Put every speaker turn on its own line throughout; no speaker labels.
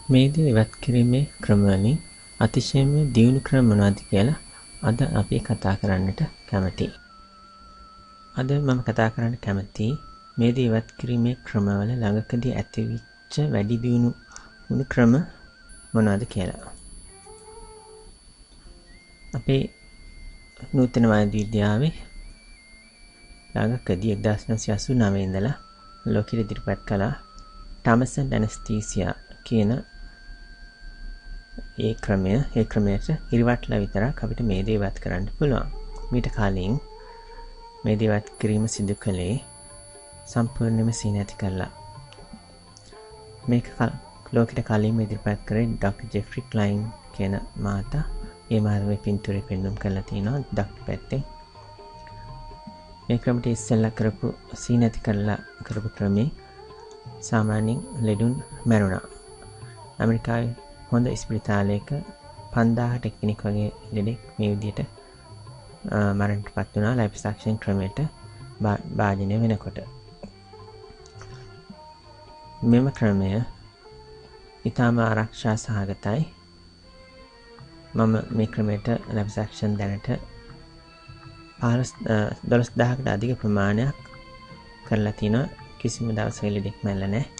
මේදී ඉවත් කිරීමේ ක්‍රමවලින් අතිශයින්ම දියුණු ක්‍රම මොනවද කියලා අද අපි කතා කරන්නට කැමතියි. අද මම කතා කරන්න කැමතියි මේදී ඉවත් කිරීමේ ක්‍රමවල ළඟකදී ඇතිවෙච්ච වැඩි දියුණු වුණු ක්‍රම මොනවද කියලා. අපේ නූතන වෛද්‍ය විද්‍යාවේ ළඟකදී 1989 ඉඳලා ලෝකෙට ඉදිරිපත් කළා ටමසන් ඇනස්තීසියා කියන ඒ ක්‍රමයට ඉරිවට්ලා විතරක් අපිට මේදී ඉවත් කරන්න පුළුවන්. මීට කලින් මේදී ඉවත් කිරීම සිදු කළේ සම්පූර්ණයෙන්ම සීනැති කරලා. මේක ලෝකෙට කලින් ඉදිරිපත් කරේ ඩොක්ටර් ජෙෆ්රි ක්ලයින් කියන මහතා. ඒ මහත්මයා පින්තූරේ පෙන්වුම් කරලා තිනවා ඩොක්ටර් පැත්තේ. මේ ක්‍රමයට ඉස්සෙල්ලා කරපු සීනැති කරලා කරපු ක්‍රමේ සාමාන්‍යයෙන් ලෙඩුන් මැරුණා. ඇමරිකාවේ හොඳ ස්පිරිතාලයක 5000ට එක්කෙනෙක් වගේ ලෙඩෙක් මේ විදිහට මරණයටපත් වුණා ලයිපොසක්ෂන් ක්‍රමයට භාජනය වෙනකොට. මෙම ක්‍රමය ඊටම ආරක්ෂා සහගතයි. මම මේ ක්‍රමයට ලයිපොසක්ෂන් දැනට 12000කට අධික ප්‍රමාණයක් කරලා තිනවා. කිසිම දවසක ලෙඩෙක් මැරෙලා නැහැ.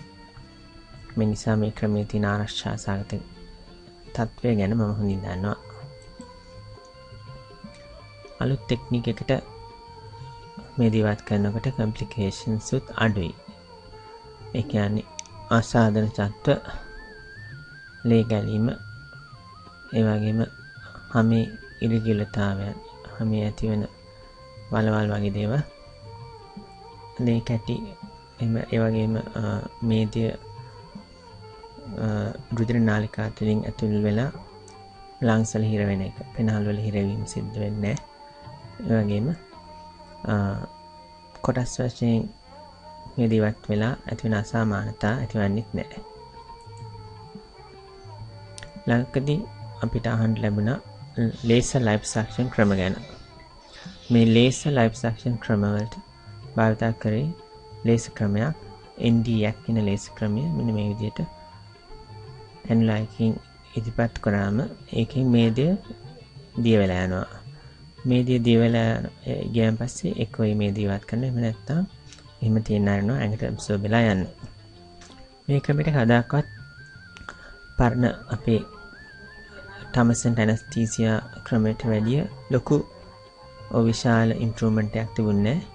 මේ නිසා මේ ක්‍රමයේ තියෙන ආරක්ෂා සහගත තත්ත්වය ගැන මම හොඳින් දන්නවා. අලුත් ටෙක්නික් එකට මේදී ඉවත් කරනකොට කම්ප්ලිකේෂන්ස් උත් අඩුයි. ඒ කියන්නේ අසාධාරණ තත්ත්ව, ලේ ගැලීම, ඒ වගේම හැමේ ඉරිගිලතාවයන්, හැමේ ඇතිවෙන වලවල් වගේ දේවල්, ලේ කැටි, ඒ වගේම මේදිය රුධිර නාලිකා තුලින් ඇතුල් වෙලා ලංස් වල හිර වෙන එක, පෙනහල් වල හිරවීම සිද්ධ වෙන්නේ නැහැ. ඒ වගේම කොටස් වශයෙන් මේදී ඉවත් වෙලා ඇතිවෙන අසමානතා ඇතිවන්නේත් නැහැ. ළඟකදී අපිට අහන්න ලැබුණා ලේසර් ලයිපොසක්ෂන් ක්‍රම ගැන. මේ ලේසර් ලයිපොසක්ෂන් ක්‍රම වලට භාවිත කරේ ලේසර් ක්‍රමයක්, NDයක් කියන ලේසර් ක්‍රමය. මෙන්න මේ විදිහට හැන්ලයිකින් ඉදිරිපත් කරාම ඒකෙන් මේදිය දිය වෙලා යනවා. මේදිය දිය වෙලා ගියන් පස්සේ එක්ක මේ මේදිය ඉවත් කරන්න, එහෙම නැත්නම් එහෙම තියෙන අරනවා ඇඟට ඇබ්සෝබ් වෙලා යන්න. මේ ක්‍රමයට කවදාකවත් පරණ අපේ ටමසන් ඇනස්තීසියා ක්‍රමයට වැඩිය ලොකු විශාල ඉම්ප්‍රූව්මන්ට් එකක් තිබුණේ නැහැ.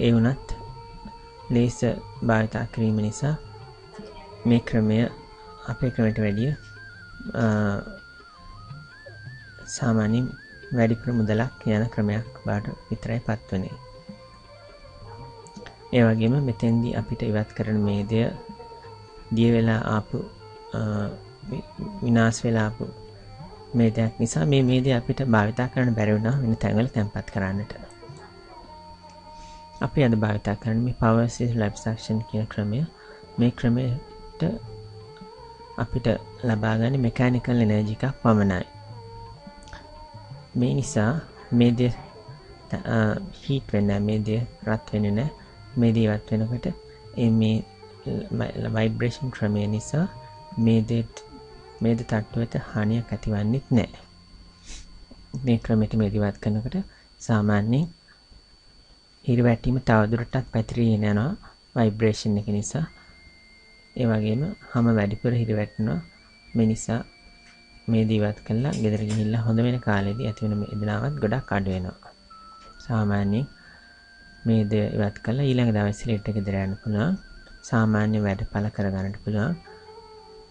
ඒ වුණත් ලේසර් භාවිත කිරීම නිසා මේ ක්‍රමය අපේ ක්‍රමයට වැඩිය සාමාන්‍යයෙන් වැඩිපුර මුදලක් යන ක්‍රමයක් බවට විතරයි පත් වෙන්නේ. ඒ වගේම මෙතෙන්දී අපිට ඉවත් කරන මේදය දිය වෙලා ආපු විනාශ වෙලා ආපු මේදයක් නිසා මේ මේදය අපිට භාවිත කරන්න බැරි වුණා වෙන තැන්වල තැන්පත් කරන්නට. අපි අද භාවිත කරන්නේ මේ power assist liposuction කියන ක්‍රමය. මේ ක්‍රමයට අපිට ලබා ගන්න මෙකැනිකල් එනර්ජි එකක් පමණයි. මේ නිසා මේදය හීට් වෙන්නේ නැහැ, මේදය රත් වෙන්නේ නැහැ. මේදය ඉවත් වෙනකොට මේ ভাইබ්‍රේෂන් ක්‍රමය නිසා මේද තට්ටුවට හානියක් ඇතිවන්නේත් නැහැ. මේ ක්‍රමයට මේද ඉවත් කරනකොට සාමාන්‍යයෙන් හිරිවැටීම තවදුරටත් පැතිරීගෙන යනවා ভাইබ්‍රේෂන් එක නිසා. ඒ වගේම හැම වැඩිපුර හිරිවැටෙනවා. මේ නිසා මේද ඉවත් කළා ගෙදර ගිහිල්ලා හොඳ වෙන කාලෙදී ඇතිවෙන වේදනාවක් ගොඩක් අඩු වෙනවා. සාමාන්‍යයෙන් මේද ඉවත් කළා ඊළඟ දවසේ ලෙඩට ගෙදර යන්න පුළුවන්. සාමාන්‍ය වැඩපළ කරගන්නට පුළුවන්.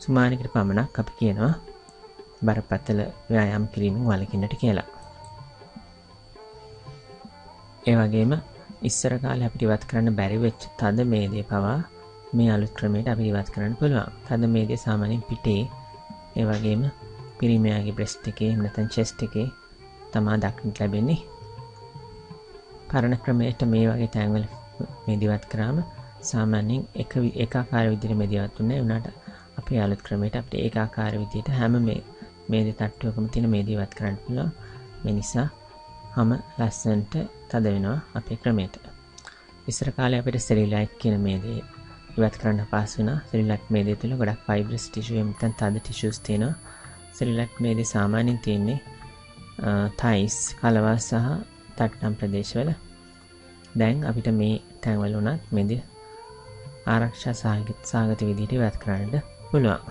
සුමානකට පමණක් අපි කියනවා බරපතල ව්‍යායාම කිරීමෙන් වළකින්නට කියලා. ඒ වගේම ඉස්සර කාලේ අපිට ඉවත් කරන්න බැරි වෙච්ච තද මේදේ පවා මේ අලුත් ක්‍රමයට අපිට ඉවත් කරන්න පුළුවන්. තද මේදේ සාමාන්‍යයෙන් පිටේ, ඒ වගේම පිරිමියාගේ බ්‍රෙස්ට් එකේ, නැත්නම් චෙස්ට් එකේ තමයි දක්නට ලැබෙන්නේ. පරණ ක්‍රමයට මේ වගේ තැන්වල මේදේ ඉවත් කරාම සාමාන්‍යයෙන් ඒකාකාර විදිහට මේදේ ඉවත් වෙන්නේ. ඒ වුණාට අපේ අලුත් ක්‍රමයට අපිට ඒකාකාර විදිහට හැම මේදේ තට්ටුවකම තියෙන මේදේ ඉවත් කරන්න පුළුවන්. මේ නිසා හැම ලස්සනට තද වෙනවා අපේ ක්‍රමයට. ඉස්සර කාලේ අපිට සෙරිලයිට් කියන මේදේ ඉවත් කරන්න පහසු වෙනවා. සෙලියුලයිට් මේදය තුළ ගොඩක් ෆයිබරස් ටිෂු එහෙම නැත්නම් තද ටිෂුස් තියෙනවා. සෙලියුලයිට් මේදේ සාමාන්‍යයෙන් තියෙන්නේ තයිස්, කලවා සහ තට්ටම් ප්‍රදේශවල. දැන් අපිට මේ තැන්වල උනත් මේදය ආරක්ෂා සහගත විදිහට ඉවත් කරන්න පුළුවන්.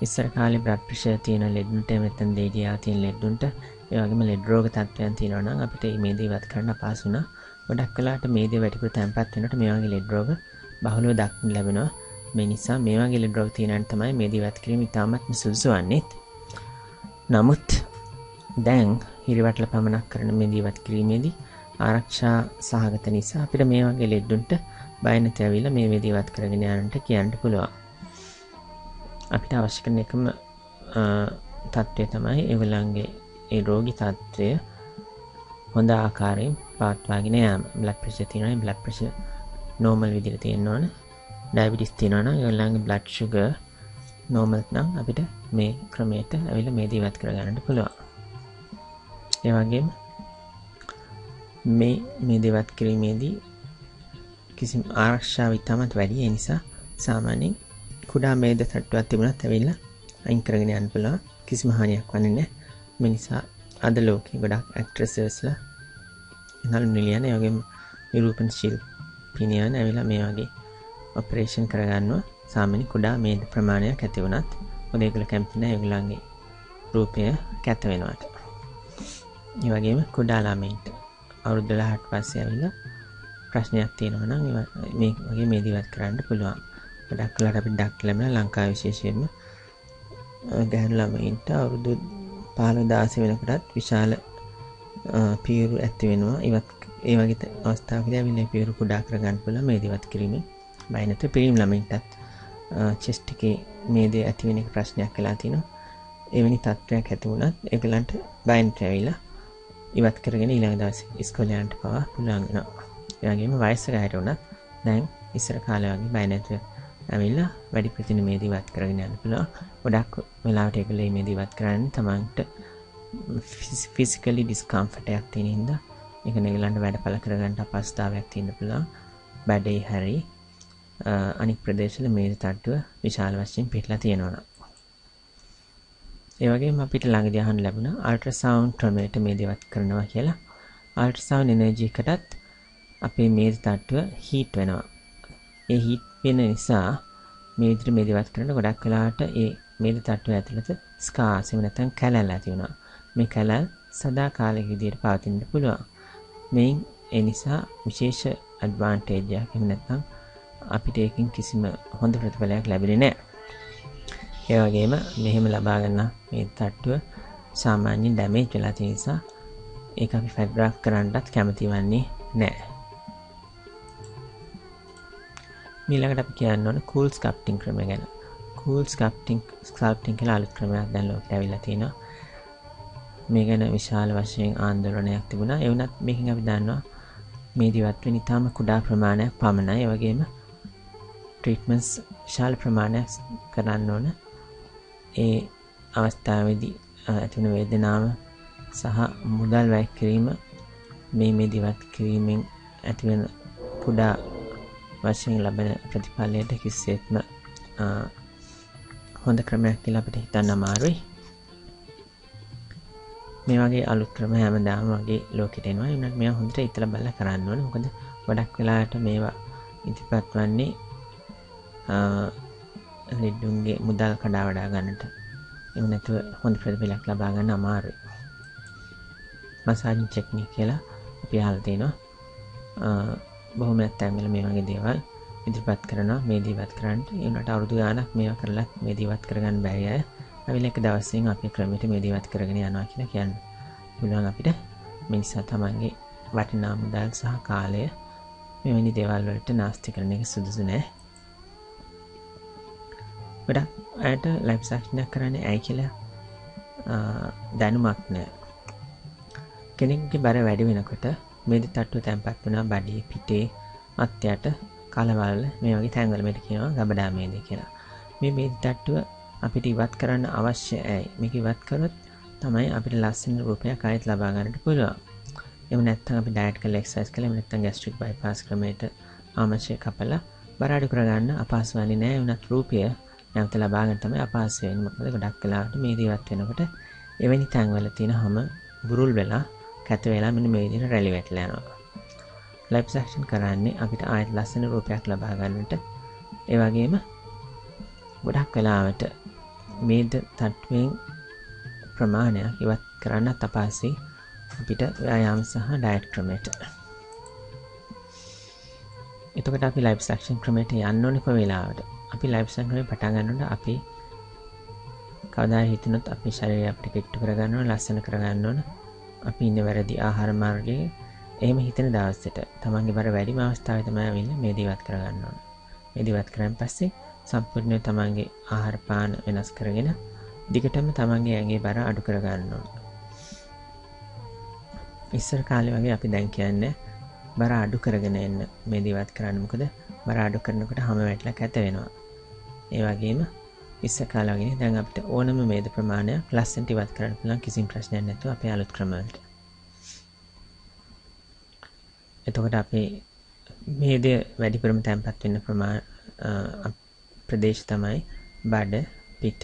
ඉස්සර කාලේ බ්ලඩ් ප්‍රෙෂර් තියෙන ලෙඩුන්ට එහෙම නැත්නම් දේඩියා තියෙන ලෙඩුන්ට ඒ වගේම ලෙඩ රෝග තත්ත්වයන් තියෙනවා නම් අපිට මේ මේදේ ඉවත් කරන්න අපහසු වෙනවා. ගොඩක් වෙලාවට මේදේ වැඩිපුර තැම්පත් වෙනකොට මේ වගේ ලෙඩ රෝග බහුලව දක්නට ලැබෙනවා. මේ නිසා මේ වගේ ලෙඩ රෝග තියෙන අය තමයි මේදේ ඉවත් කිරීම ඉතාමත්ම සුදුසු වන්නේ. නමුත් දැන් හිරිවටල පමණක් කරන මේදේ ඉවත් කිරීමේදී ආරක්ෂා සහගත නිසා අපිට මේ වගේ ලෙඩුන්ට බය නැති ඇවිල්ලා මේ මේදේ ඉවත් කරගෙන යන්නට කියන්න පුළුවන්. අපිට අවශ්‍ය කරන එකම තත්ත්වය තමයි ඒගොල්ලන්ගේ ඒ රෝගී තත්ත්වය හොඳ ආකාරයෙන් පවත්වාගෙන යාම. බ්ලඩ් ප්‍රෙෂර් තියෙනවා නම් බ්ලඩ් ප්‍රෙෂර් නෝමල් විදිහට තියෙන්න ඕන. ඩයබටිස් තියෙනවා නම් ඒගොල්ලන්ගේ බ්ලඩ් ෂුගර් නෝමල් නම් අපිට මේ ක්‍රමයට ඇවිල්ලා මේදේ ඉවත් කරගන්නට පුළුවන්. ඒ වගේම මේ මේදේ ඉවත් කිරීමේදී කිසිම ආරක්ෂාව ඉතාමත් වැඩි. ඒ නිසා සාමාන්‍යයෙන් කුඩා මේද තට්ටුවක් තිබුණත් ඇවිල්ලා අයින් කරගෙන යන්න පුළුවන්. කිසිම හානියක් වන්නේ නැහැ. මේ නිසා අද ලෝකේ ගොඩක් ඇක්ට්‍රසස්ලා නළු නිලියන ඒ වගේම නිරූපණ ශිල්පිනියන් ඇවිල්ලා මේ වගේ ඔපරේෂන් කරගන්නවා. සාමාන්‍ය කුඩා මේද ප්‍රමාණයක් ඇති වුණත් මොකද ඒගොල්ලෝ කැමති නැහැ ඒගොල්ලන්ගේ රූපය කැත වෙනවට. ඒ වගේම කුඩා ළමයින්ට අවුරුදු 12ට පස්සේ ඇවිල්ලා ප්‍රශ්නයක් තියෙනවා නම් මේ වගේ මේද ඉවත් කරන්න පුළුවන්. ගොඩක් වෙලාවට අපි ඩක්ට් ලැබෙන ලංකාවේ විශේෂයෙන්ම ගැහැණු ළමයින්ට අවුරුදු 15 16 වෙනකොටත් විශාල පියුරු ඇති වෙනවා. ඒ වගේ අවස්ථාවකදී අපි මේ පියුරු කුඩා කරගන්න පුළුවන් මේද ඉවත් කිරීමෙන්. බය නැතුව පිරිමි ළමයින්ටත් චෙස්ට් එකේ මේදේ ඇති වෙන එක ප්‍රශ්නයක් වෙලා තිනවා. එවැනි තත්ත්වයක් ඇති වුණත් ඒගොල්ලන්ට බය නැතුව ඇවිල්ලා ඉවත් කරගෙන ඊළඟ දවසේ ඉස්කෝලේ යන්න පවා පුළුවන් වෙනවා. ඒ වගේම වයසක අයට උනත් දැන් ඉස්සර කාලේ වගේ බය නැතුව ඇවිල්ලා වැඩි ප්‍රතින මේද ඉවත් කරගෙන යන්න පුළුවන්. ගොඩක් වෙලාවට ඒගොල්ලෝ මේ මේද ඉවත් කරන්නේ තමන්ට ෆිසිකලි ඩිස්කම්ෆර්ට් එකක් තියෙන හින්දා ඒක නෙගලන්ට වැඩපළ කරගන්න අපහසුතාවයක් තියෙන්න පුළුවන්. බඩේ හැරි අනික් ප්‍රදේශවල මේද තට්ටුව විශාල වශයෙන් පිටලා තියෙනවා. ඒ වගේම අපිට ළඟදී අහන්න ලැබුණා අල්ට්‍රාසවුන්ඩ් ක්‍රමයට මේද ඉවත් කරනවා කියලා. අල්ට්‍රාසවුන්ඩ් එනර්ජි එකටත් අපේ මේද තට්ටුව හීට් වෙනවා. ඒ හීට් වෙන නිසා මේ විදිහට මේද ඉවත් කරන ගොඩක් වෙලාවට ඒ මේද තට්ටුව ඇතුළත ස්කාර්ස් එහෙම නැත්නම් කැලැල් ඇති වෙනවා. මේ කැලැල් සදාකාලික විදිහට පවතින්න පුළුවන්. මේන් ඒ නිසා විශේෂ ඇඩ්වාන්ටේජ් එකක් එහෙම නැත්නම් අපිට ඒකෙන් කිසිම හොඳ ප්‍රතිඵලයක් ලැබෙන්නේ නැහැ. ඒ වගේම මෙහෙම ලබා ගන්න මේ තට්ටුව සාමාන්‍යයෙන් ඩැමේජ් වෙලා තියෙන නිසා ඒක අපි ෆැබ්‍රික් කරන්නත් කැමති වන්නේ නැහැ. ඊළඟට අපි කියන්න ඕන කූල් ස්කල්ප්ටිං ක්‍රමය ගැන. කූල් ස්කල්ප්ටිං කියලා අලුත් ක්‍රමයක් දැන් ලෝකෙට ඇවිල්ලා තිනවා. මේ ගැන විශාල වශයෙන් ආందోලනයක් තිබුණා. ඒ වුණත් මේකෙන් අපි දන්නවා මේ දිවත් වෙන ඉතාම කුඩා ප්‍රමාණයක් පමණයි. ඒ වගේම ට්‍රීට්මන්ට්ස් විශාල ප්‍රමාණයක් කරන්න ඕන. ඒ අවස්ථාවේදී ඇතිවන වේදනාව සහ මුදල් වැය කිරීම මේ දිවත් කිරීමෙන් ඇතිවන කුඩා වශයෙන් ලැබෙන ප්‍රතිඵලයට කිසිසේත්ම හොඳ ක්‍රමයක් කියලා අපිට හිතන්න අමාරුයි. මේ වගේ අලුත් ක්‍රම හැමදාම වගේ ලෝකෙට එනවා. ඒ වුණත් මේවා හොඳට හිතලා බලලා කරන්න ඕනේ. මොකද ගොඩක් වෙලාවට මේවා ඉදිරිපත් වන්නේ ලෙඩුන්ගේ මුදල් කඩා වඩා ගන්නට. එහෙම නැතුව හොඳ ප්‍රතිඵලයක් ලබා ගන්න අමාරුයි. මසාජ් ටෙක්නික් කියලා අපි අහලා තිනවා. බොහොම නැත්නම් මේ වගේ දේවල් ඉදිරිපත් කරනවා මේ දිවත් කරන්න. ඒ උනට අවුරුදු ගාණක් මේවා කරලා මේ දිවත් කරගන්න බැරි අය අවිල එක දවසෙන් අපේ ක්‍රමයට මේ දිවත් කරගෙන යනවා කියලා කියන්නේ. පුළුවන් අපිට මේ නිසා තමන්ගේ වටිනා මුදල් සහ කාලය මෙවැනි දේවල් වලට නාස්ති කරන එක සුදුසු නෑ. ගොඩක් අයට ලයිෆ් සක්ෂනයක් කරන්නේ ඇයි කියලා දැනුමක් නෑ. කෙනෙක්ගේ බර වැඩි වෙනකොට මේද තට්ටුව තැම්පත් වෙනවා බඩේ පිටේ අත්යට කලවල මේ වගේ තැන්වල මේකට කියනවා ගබඩා මේද කියලා. මේ මේද තට්ටුව අපිට ඉවත් කරන්න අවශ්‍යයි. මේක ඉවත් කරොත් තමයි අපිට ලස්සන රූපයක් ආයෙත් ලබා ගන්නට පුළුවන්. එහෙම නැත්නම් අපි ඩයට් කරලා එක්සර්සයිස් කරලා එහෙම නැත්නම් ગેස්ට්‍රික් බයිපාස් ක්‍රමයට ආමශය කපලා බර අඩු කරගන්න අපහසු වෙන්නේ නැහැ. උනත් රූපය නැවත ලබා ගන්න තමයි අපහසු වෙන්නේ. මොකද ගොඩක් වෙලාවට මේ දේවත් වෙනකොට එවැනි තැන්වල තියෙන හැම බුරුල් වෙලා කැත වෙලා මෙන්න මේ විදිහට රැලි වැටලා යනවා. ලයිපොසක්ෂන් කරන්නේ අපිට ආයෙත් ලස්සන රූපයක් ලබා ගන්නට. ඒ වගේම ගොඩක් වෙලාවට මේද තට්ටුවෙන් ප්‍රමාණයක් ඉවත් කරන්නත් අපහසුයි අපිට ව්‍යායාම සහ ඩයට් ක්‍රමයට. එතකොට අපි ලයිපොසක්ෂන් ක්‍රමයට යන්න ඕනේ කොයි වෙලාවට. අපි ලයිපොසක්ෂන් ක්‍රමය පටන් ගන්නකොට අපි කවදා හිතුනොත් අපේ ශරීරය අපිට කිට්ටු කරගන්න ඕන, ලස්සන කරගන්න ඕන. අපි ඉන්නේ වැරදි ආහාර මාර්ගයේ එහෙම හිතෙන දවසට තමන්ගේ බර වැඩිම අවස්ථාවේ තමයි අවිල්ල මේ දේවත් කරගන්න ඕන. මේ දේවත් කරන් පස්සේ සම්පූර්ණයෙන් තමන්ගේ ආහාර පාන වෙනස් කරගෙන දිගටම තමන්ගේ ඇඟේ බර අඩු කරගන්න ඕන. ඉස්සර කාලේ වගේ අපි දැන් කියන්නේ බර අඩු කරගෙන එන්න මේ දේවත් කරන්න. මොකද බර අඩු කරනකොට හැම වැටලා කැත වෙනවා. ඒ වගේම ඉස්සර කාලේ වගේ දැන් අපිට ඕනම මේද ප්‍රමාණයක් ලස්සනට ඉවත් කරන්න පුළුවන් කිසිම ප්‍රශ්නයක් නැතුව අපේ අලුත් ක්‍රම වලට. එතකොට අපේ මේද වැඩිපුරම තැම්පත් වෙන්න ප්‍රදේශ තමයි බඩ, පිට,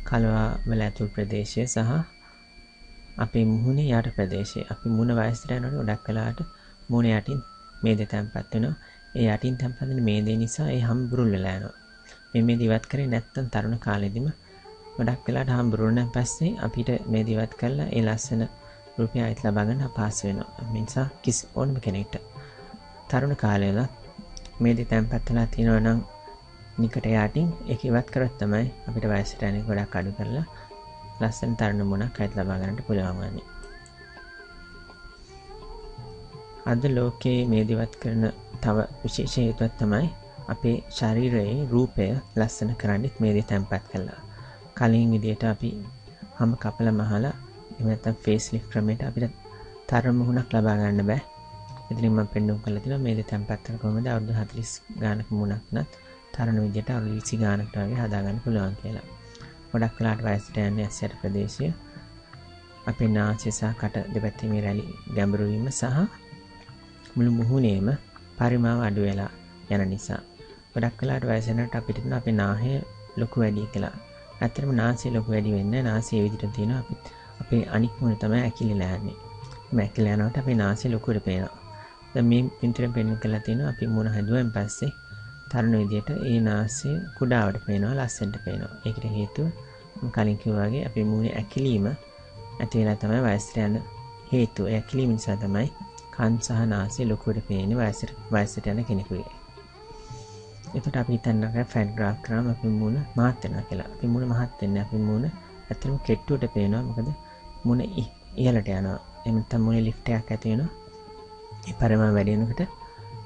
කලවා වල ඇතුළු ප්‍රදේශය සහ අපේ මුහුණේ යට ප්‍රදේශය. අපි මුහුණ වයසට යනකොට ගොඩක් වෙලාවට මුහුණ යටින් මේද තැම්පත් වෙනවා. ඒ යටින් තැම්පත් වෙන මේදේ නිසා ඒ හැම බුරුල් වෙලා යනවා. මේ මේද ඉවත් කරේ නැත්නම් තරුණ කාලෙදිම ගොඩක් වෙලාවට හැම බුරුල්ෙන් පස්සේ අපිට මේද ඉවත් කරලා ඒ ලස්සන රූපය ආයෙත් ලබා ගන්න අපහසු වෙනවා. මේ නිසා කිසි ඕනම කෙනෙක්ට තරුණ කාලේ වල මේද තැම්පත් වෙලා තියෙනවා නම් නිකට යටින් ඒක ඉවත් කරොත් තමයි අපිට වයසට යන්නේ ගොඩක් අඩු කරලා ලස්සන තරුණ මුණක් ආයෙත් ලබා ගන්නට පුළුවන් වන්නේ. අද ලෝකයේ මේද ඉවත් කරන තව විශේෂ හේතුවක් තමයි අපේ ශරීරයේ රූපය ලස්සන කරන්නත් මේදේ තැම්පත් කළා. කලින් විදියට අපි හැම කපලා මහලා එහෙම නැත්නම් ෆේස් ලිෆ්ට් ක්‍රමයට අපිට තරුණ මුහුණක් ලබා ගන්න බෑ. ඉතින් මම පෙන්වන්න කළා තියෙනවා මේදේ තැම්පත් කරලා කොහොමද අවුරුදු 40 ගානක මුහුණක් නත් තරුණ විදියට අවුරුදු 20 ගානකට වගේ හදා ගන්න පුළුවන් කියලා. ගොඩක් වෙලාට වයසට යන්නේ ඇස්යට ප්‍රදේශය අපේ නාසය සහ කට දෙපැත්තේ මේ රැලි ගැඹුරු වීම සහ මුළු මුහුණේම පරිමාව අඩු වෙලා යන නිසා. ගොඩක් වෙලාට වයස යනකොට අපිට තියෙන අපේ නාහය ලොකු වැඩි කියලා. ඇත්තටම නාසය ලොකු වැඩි වෙන්නේ නැහැ. නාසය ඒ විදිහට තියෙනවා අපේ අනික් මුහුණ තමයි ඇකිලිලා යන්නේ. මේ ඇකිලිලා යනකොට අපේ නාසය ලොකුට පේනවා. දැන් මේ පින්තූරෙන් පෙන්වන්න කියලා තියෙනවා අපි මුහුණ හැදුවෙන් පස්සේ තරුණ විදියට ඒ නාසය කුඩාවට පේනවා, ලස්සනට පේනවා. ඒකට හේතුව මම කලින් කිව්වා වගේ අපේ මුහුණේ ඇකිලීම ඇති වෙලා තමයි වයසට යන හේතුව. ඒ ඇකිලීම නිසා තමයි කන් සහ නාසය ලොකුවට පේන්නේ වයසට යන කෙනෙකුගේ. එතකොට අපි හිතනවා ෆැට් ග්‍රාෆ් කරාම අපේ මුහුණ මහත් වෙනවා කියලා. අපේ මුහුණ මහත් වෙන්නේ අපේ මුහුණ ඇත්තටම කෙට්ටුවට පේනවා. මොකද මුහුණ ඉහළට යනවා. එහෙම නැත්නම් මුහුණේ ලිෆ්ට් එකක් ඇති වෙනවා. ඒ පරිමාණ වැඩි වෙනකොට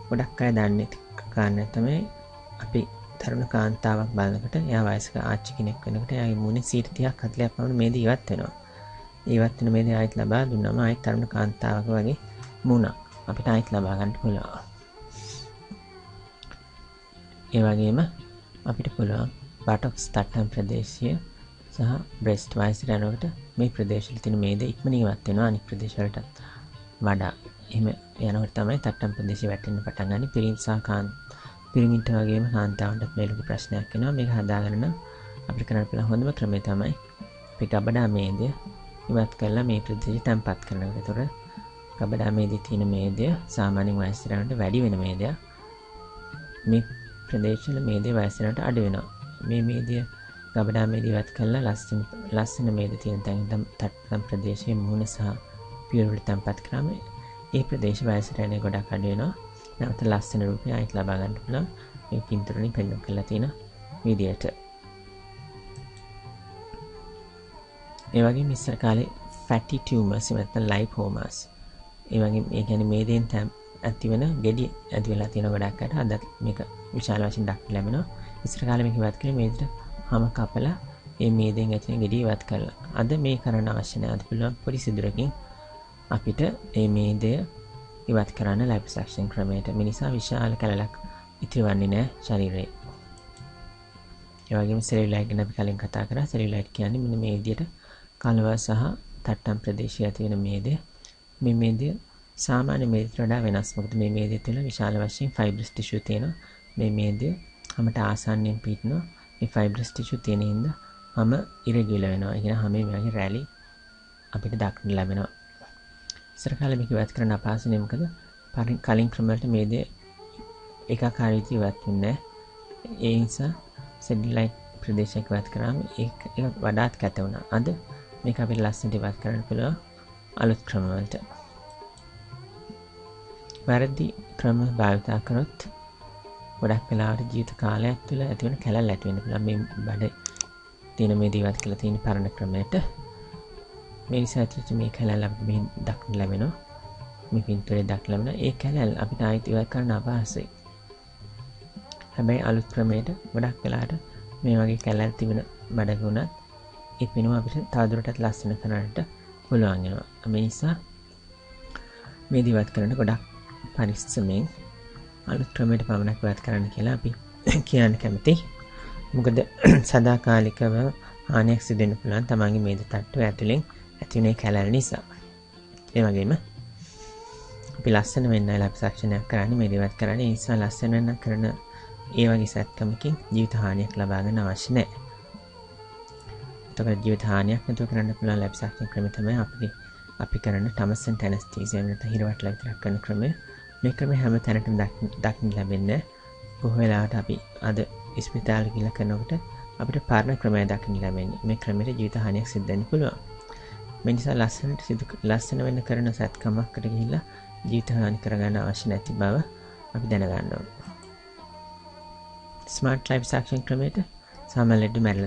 ගොඩක් අය දන්නේ කාරණා තමයි අපි තරුණ කාන්තාවක් බලනකොට එයා වයසක ආච්චි කෙනෙක් වෙනකොට එයාගේ මුහුණේ 30ක් 40ක් පමණ මේද ඉවත් වෙනවා. ඉවත් වෙන මේද ආයෙත් ලබා දුන්නාම ආයෙත් තරුණ කාන්තාවක වගේ මුහුණ අපිට ආයෙත් ලබා ගන්න පුළුවන්. ඒ වගේම අපිට පුළුවන් බටොක්ස් තට්ටම් ප්‍රදේශය සහ බ්‍රෙස්ට් වයසට යනකොට මේ ප්‍රදේශවල තියෙන මේද ඉක්මනින් ඉවත් වෙනවා අනිත් ප්‍රදේශ වලට වඩා. එහෙම යනකොට තමයි තට්ටම් ප්‍රදේශය වැටෙන්න පටන් ගන්නේ. පිරිමින්ට වගේම කාන්තාවන්ටත් මේ ලොකු ප්‍රශ්නයක් වෙනවා. මේක හදාගන්න නම් අපිට කරන්න පුළුවන් හොඳම ක්‍රමය තමයි අපි ගබඩා මේදය ඉවත් කරලා මේ ප්‍රදේශය තැම්පත් කරනවා. ඒතකොට ගබඩා මේදේ තියෙන මේදය සාමාන්‍යයෙන් වයසට යනකොට වැඩි වෙන මේදයක්. මේ ප්‍රදේශවල මේදේ වයසට යනකොට අඩු වෙනවා. මේ මේදය ගබඩා මේදය ඉවත් කරලා ලස්සන මේද තියෙන තැන් තට්ටම් ප්‍රදේශයේ මුහුණ සහ පියවර තැම්පත් කරාම ඒ ප්‍රදේශ වයසට යන්නේ ගොඩක් අඩු වෙනවා. නැවත ලස්සන රූපය ආයෙත් ලබා ගන්න පුළුවන් මේ පින්තූරෙන් පෙන්වන්න කරලා තියෙන විදියට. ඒ වගේම ඉස්සර කාලේ fatty tumors නැත්නම් lipomas ඒ වගේම ඒ කියන්නේ මේදෙන් ඇති වෙන ගෙඩි ඇති වෙලා තියෙන ගොඩක් අයට අද මේක විශාල වශයෙන් දක්වලා ලැබෙනවා. ඉස්සර කාලේ මේක ඉවත් කරලා මේකට හැම කපලා මේ මේදෙන් ඇති වෙන ගෙඩි ඉවත් කරලා. අද මේ කරන්න අවශ්‍ය නැහැ. අද පුළුවන් පොඩි සිදුරකින් අපිට මේ මේදය ඉවත් කරන්න ලයිපොසක්ෂන් ක්‍රමයට. මේ නිසා විශාල කැලලක් ඉතිරවන්නේ නැහැ ශරීරයේ. ඒ වගේම සෙලියුලයිට් ගැන අපි කලින් කතා කරා. සෙලියුලයිට් කියන්නේ මෙන්න මේ විදිහට කලව සහ තට්ටම් ප්‍රදේශයේ ඇති වෙන මේදය. මේ මේදය සාමාන්‍ය මේදයට වඩා වෙනස්. මොකද මේ මේදය තුළ විශාල වශයෙන් ෆයිබ්‍රස් ටිෂු තියෙනවා. මේ මේදය හැමට ආසන්නයෙන් පිටිනවා. මේ ෆයිබ්‍රස් ටිෂු තියෙන හින්දා හැම ඉරෙගියුලර් වෙනවා. ඒ කියන්නේ හැම මේ වගේ රැලි අපිට දක්නට ලැබෙනවා. ඉස්සර කාලේ මේක ඉවත් කරන්න අපහසුනේ මොකද කලින් ක්‍රම වලට මේදය ඒකාකාරී විදිහට ඉවත් වෙන්නේ නැහැ. ඒ නිසා සෙඩිලයිට් ප්‍රදේශයක ඉවත් කරාම ඒක වඩාත් කැත වුණා. අද මේක අපිට ලස්සනට ඉවත් කරන්න පුළුවන් අලුත් ක්‍රම වලට. වැරදි ක්‍රම භාවිතා කරොත් ගොඩක් වෙලාවට ජීවිත කාලයක් තුළ ඇතිවන කැලල් ඇති වෙන්න පුළුවන්. මේ බඩ තියෙන මේ දේවත් කියලා තියෙන පරණ ක්‍රමයට මේ නිසා ඇතුළත මේ කැලල් අපිට මේ දක්න ලැබෙනවා. මේ පින්තූරේ දක්න ලැබෙනවා. ඒ කැලල් අපිට ආයෙත් ඉවත් කරන්න අපහසුයි. හැබැයි අලුත් ක්‍රමයට ගොඩක් වෙලාවට මේ වගේ කැලල් තිබෙන බඩක උනත් ඒ පිනුම අපිට තවදුරටත් ලස්සන කරන්නට පුළුවන් වෙනවා. මේ නිසා මේ දිවත් කරන්න ගොඩක් පරිස්සමෙන් අලුත් ක්‍රමයට පමණක් ඉවත් කරන්න කියලා අපි කියන්න කැමතියි. මොකද සදාකාලිකව හානියක් සිදු වෙන්න පුළුවන් තමන්ගේ මේද තට්ටුව ඇතුලෙන් ඇති වෙන කැලල් නිසා. ඒ වගේම අපි ලස්සන වෙන්නයි ලැබසක්ෂණයක් කරන්නේ මේ දිවත් කරන්නේ. ඒ නිසා ලස්සන වෙන්න කරන ඒ වගේ සැත්කමකින් ජීවිත හානියක් ලබා ගන්න අවශ්‍ය නැහැ. එතකොට ජීවිත හානියක් නැතුව කරන්න පුළුවන් ලැබසක්ෂණ ක්‍රමය තමයි අපි කරන ටමසන් ඇනස්තීසියා නැත්නම් හිරවටලා විතරක් කරන ක්‍රමය. මේ ක්‍රමය හැම තැනටම දක්න ලැබෙන්නේ. බොහෝ වෙලාවට අපි අද ඉස්පිතාලෙ ගිහලා කරනකොට අපිට පරණ ක්‍රමය දක්න ලැබෙන්නේ. මේ ක්‍රමයට ජීවිත හානියක් සිදු වෙන්න පුළුවන්. මේ නිසා ලස්සන වෙන්න කරන සැත්කමකට ගිහිල්ලා ජීවිත හානි කරගන්න අවශ්‍ය නැති බව අපි දැනගන්න ඕනේ. ස්මාර්ට් ලයිෆ් සැක්ෂන් ක්‍රමයට සාමාන්‍ය ලෙඩ මැරෙලා